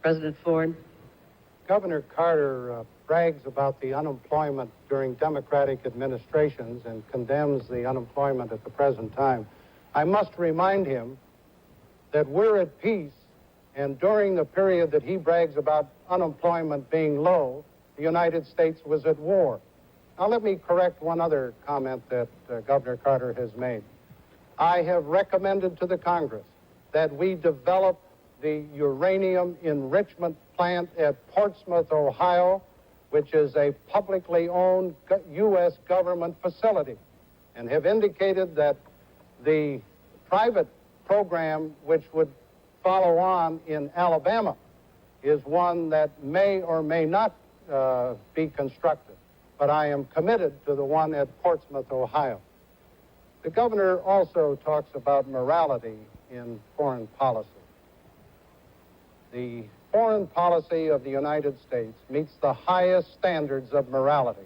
President Ford. Governor Carter brags about the unemployment during Democratic administrations and condemns the unemployment at the present time. I must remind him that we're at peace, and during the period that he brags about unemployment being low, the United States was at war. Now let me correct one other comment that Governor Carter has made. I have recommended to the Congress that we develop the uranium enrichment plant at Portsmouth, Ohio, which is a publicly owned U.S. government facility, and have indicated that the private program which would follow on in Alabama is one that may or may not be constructed, but I am committed to the one at Portsmouth, Ohio. The governor also talks about morality in foreign policy. The foreign policy of the United States meets the highest standards of morality.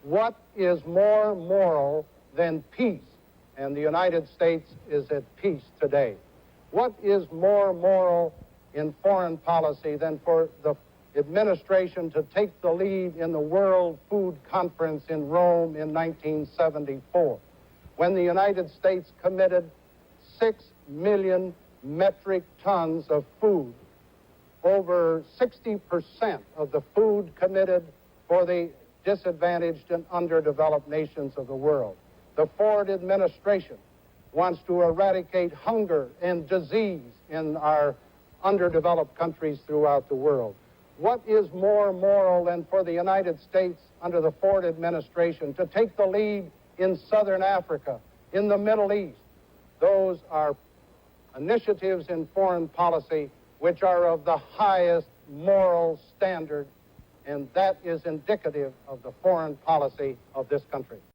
What is more moral than peace? And the United States is at peace today. What is more moral in foreign policy than for the administration to take the lead in the World Food Conference in Rome in 1974, when the United States committed 6 million metric tons of food, over 60% of the food committed for the disadvantaged and underdeveloped nations of the world. The Ford administration wants to eradicate hunger and disease in our underdeveloped countries throughout the world. What is more moral than for the United States under the Ford administration to take the lead in Southern Africa, in the Middle East? Those are initiatives in foreign policy which are of the highest moral standard, and that is indicative of the foreign policy of this country.